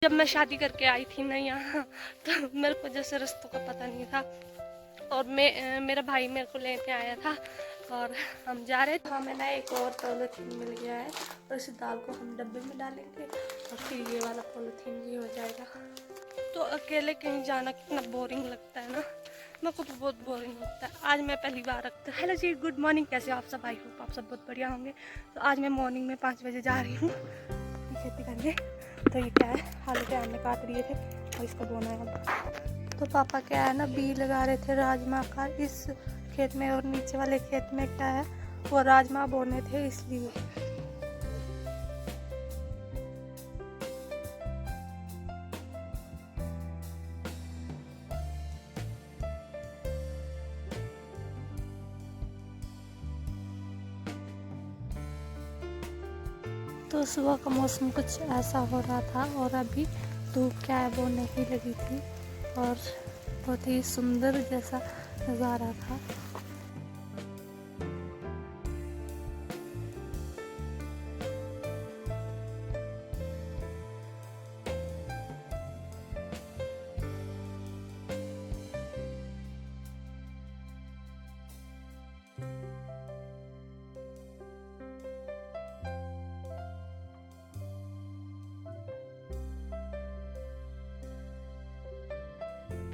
जब मैं शादी करके आई थी ना यहाँ, तो मेरे को जैसे रास्तों का पता नहीं था, और मेरा भाई मेरे को लेने आया था और हम जा रहे थे। हमें ना एक और पॉलीथीन मिल गया है, और इस दाल को हम डब्बे में डालेंगे और फिर ये वाला पॉलीथीन भी हो जाएगा। तो अकेले कहीं जाना कितना बोरिंग लगता है ना, मेरे को तो बहुत बोरिंग लगता है। आज मैं पहली बार रखता। हेलो जी, गुड मॉर्निंग, कैसे आप सब? आई होप आप सब बहुत बढ़िया होंगे। तो आज मैं मॉर्निंग में 5 बजे जा रही हूँ खेती करने। तो ये क्या है, आलू के आने काट दिए थे और इसको बोना है अब। तो पापा क्या है ना, बी लगा रहे थे राजमा का इस खेत में, और नीचे वाले खेत में क्या है वो राजमा बोने थे, इसलिए। तो सुबह का मौसम कुछ ऐसा हो रहा था और अभी धूप क्या है वो नहीं लगी थी, और बहुत ही सुंदर जैसा नज़ारा था।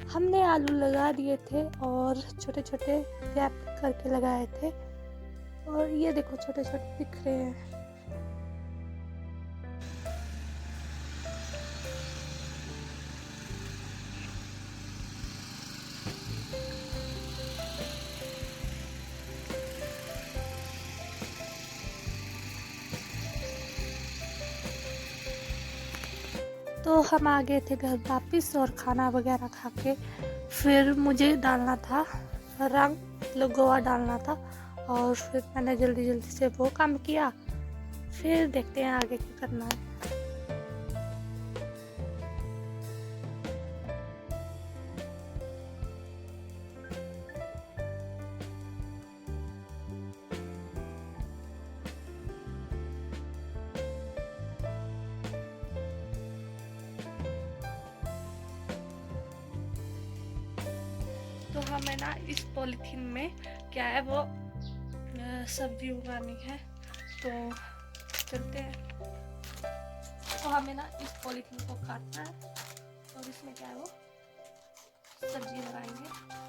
हमने आलू लगा दिए थे और छोटे छोटे गैप करके लगाए थे, और ये देखो छोटे छोटे दिख रहे हैं। तो हम आ गए थे घर वापिस और खाना वगैरह खा के फिर मुझे डालना था रंग, मतलब गोवा डालना था, और फिर मैंने जल्दी जल्दी से वो काम किया। फिर देखते हैं आगे क्या करना है। तो हमें ना इस पॉलीथीन में क्या है वो सब्जी उगानी है, तो चलते हैं। तो हमें ना इस पॉलीथीन को काटना है और इसमें क्या है वो सब्जी लगाएंगे।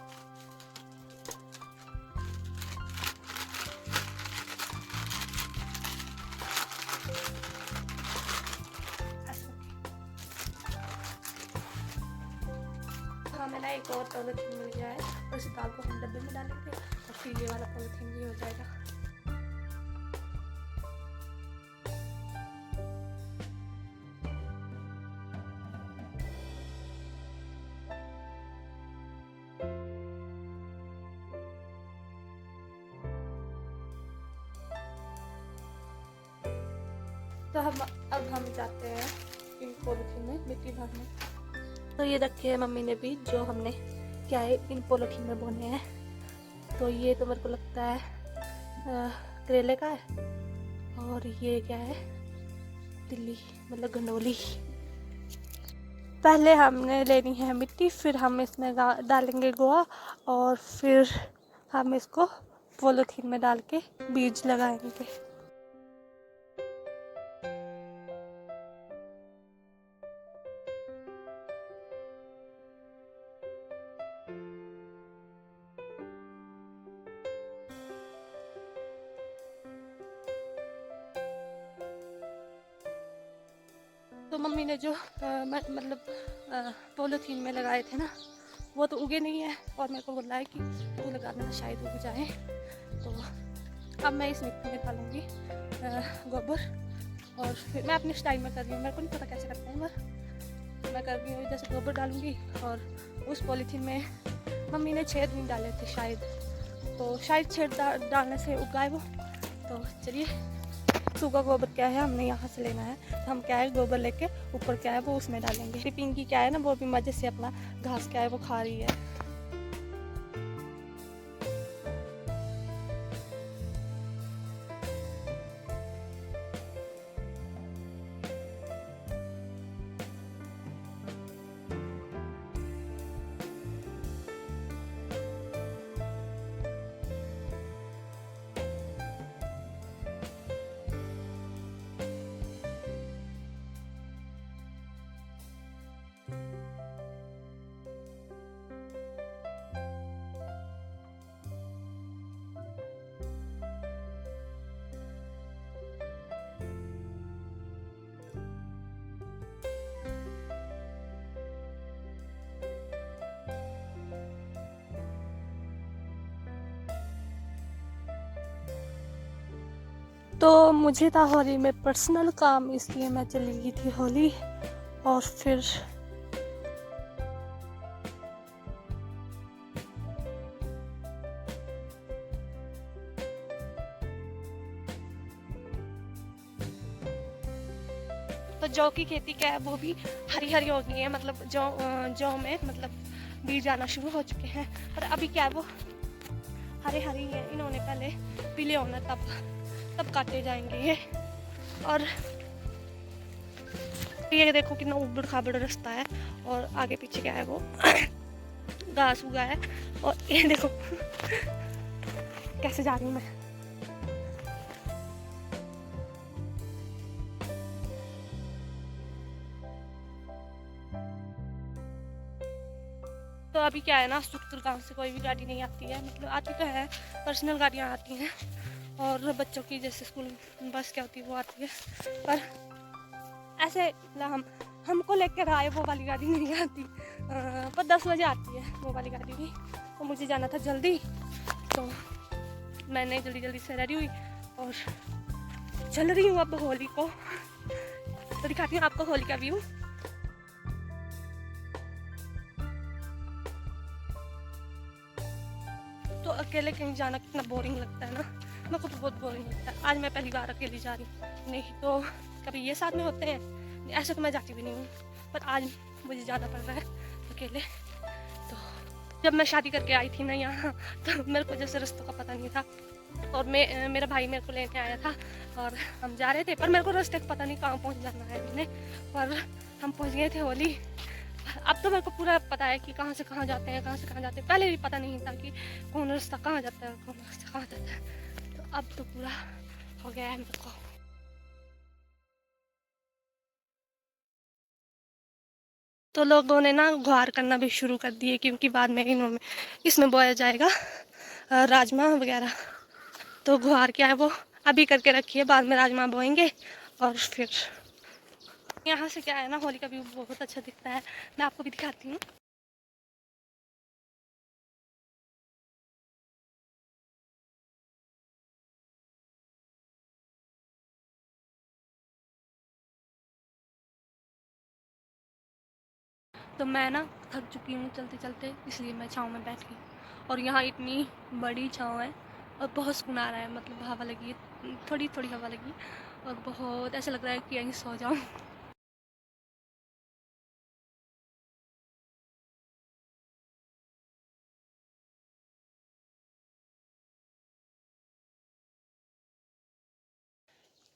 हमें ना एक और पॉलीथीन मिल गया है, और इस दाल को हम डब्बे में डालेंगे और फिर ये वाला पॉलीथीन भी हो जाएगा। तो अब हम जाते हैं इन पॉलीथीन में मिट्टी भरने। तो ये रखे हैं मम्मी ने भी, जो हमने क्या है इन पॉलीथीन में बोने हैं। तो ये तो मेरे को लगता है करेले का है, और ये क्या है तिल्ली, मतलब गंडोली। पहले हमने लेनी है मिट्टी, फिर हम इसमें डालेंगे गोवा, और फिर हम इसको पॉलीथीन में डाल के बीज लगाएंगे। तो मम्मी ने जो मतलब पॉलीथीन में लगाए थे ना, वो तो उगे नहीं है, और मेरे को बोला है कि वो लगा देना, शायद उग जाए। तो अब मैं इस मिट्टी में डालूँगी गोबर, और फिर मैं अपने स्टाइल में कर रही हूँ, मेरे को नहीं पता कैसे करते हैं, पर मैं कर रही हूँ। जैसे गोबर डालूँगी, और उस पॉलीथीन में मम्मी ने छेद नहीं डाले थे शायद, तो शायद छेद डालने से उगाए वो। तो चलिए, सूखा गोबर क्या है हमने यहाँ से लेना है, तो हम क्या है गोबर लेके ऊपर क्या है वो उसमें डालेंगे। पिंकी क्या है ना, वो भी मजे से अपना घास क्या है वो खा रही है। तो मुझे था होली में पर्सनल काम, इसलिए मैं चली गई थी होली। और फिर तो जौ की खेती क्या है, वो भी हरी हरी हो गई है। मतलब जौ में मतलब बीज आना शुरू हो चुके हैं, पर अभी क्या है वो हरे हरी है। इन्होंने पहले पीले होना, तब काटे जाएंगे ये। और ये देखो कितना उबड़ खाबड़ रास्ता है, और आगे पीछे क्या है वो घास उगा है। और ये देखो कैसे जा रही हूँ मैं। तो अभी क्या है ना, सुखपुर गांव से कोई भी गाड़ी नहीं आती है, मतलब आती तो है, पर्सनल गाड़ियाँ आती हैं, और बच्चों की जैसे स्कूल बस क्या होती है वो आती है। पर ऐसे मतलब हमको लेकर आए वो वाली गाड़ी नहीं आती। पर 10 बजे आती है वो वाली गाड़ी भी। तो मुझे जाना था जल्दी, तो मैंने जल्दी से रेडी हुई और चल रही हूँ अब होली को। तो दिखाती हूँ आपको होली का व्यू। तो अकेले कहीं जाना कितना बोरिंग लगता है ना, मेरे को तो बहुत बोरिंग लगता है। आज मैं पहली बार अकेली जा रही हूँ, नहीं तो कभी ये साथ में होते हैं, ऐसे तो मैं जाती भी नहीं हूँ, पर आज मुझे जाना पड़ रहा है अकेले। तो जब मैं शादी करके आई थी ना यहाँ, तो मेरे को जैसे रास्तों का पता नहीं था, और मेरा भाई मेरे को लेके आया था, और हम जा रहे थे, पर मेरे को रास्ते का पता नहीं कहाँ पहुँच जाना है मैंने। पर हम पहुँच गए थे होली। अब तो मेरे को पूरा पता है कि कहाँ से कहाँ जाते हैं, कहाँ से कहाँ जाते हैं। पहले भी पता नहीं था कि कौन रास्ता कहाँ जाता है, कौन रास्ता कहाँ जाता है। तो अब तो पूरा हो गया है मेरे को। तो लोगों ने ना गुहार करना भी शुरू कर दिए, क्योंकि बाद में इन्होंने इसमें बोया जाएगा राजमा वगैरह। तो गुहार क्या है वो अभी करके रखिए, बाद में राजमा बोएंगे। और फिर यहाँ से क्या है ना, होली का व्यू बहुत अच्छा दिखता है, मैं आपको भी दिखाती हूँ। तो मैं ना थक चुकी हूँ चलते चलते, इसलिए मैं छाँव में बैठ गई। और यहाँ इतनी बड़ी छाँव है, और बहुत सुकून आ रहा है, मतलब हवा लगी है, थोड़ी थोड़ी हवा लगी, और बहुत ऐसा लग रहा है कि यहीं सो जाऊँ।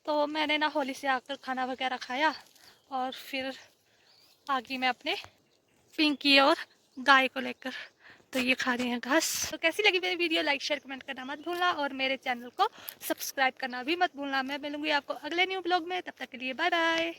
तो मैंने ना होली से आकर खाना वगैरह खाया, और फिर आ गई मैं अपने पिंकी और गाय को लेकर। तो ये खा रहे हैं घास। तो कैसी लगी मेरी वीडियो, लाइक शेयर कमेंट करना मत भूलना, और मेरे चैनल को सब्सक्राइब करना भी मत भूलना। मैं मिलूंगी आपको अगले न्यू ब्लॉग में, तब तक के लिए बाय बाय।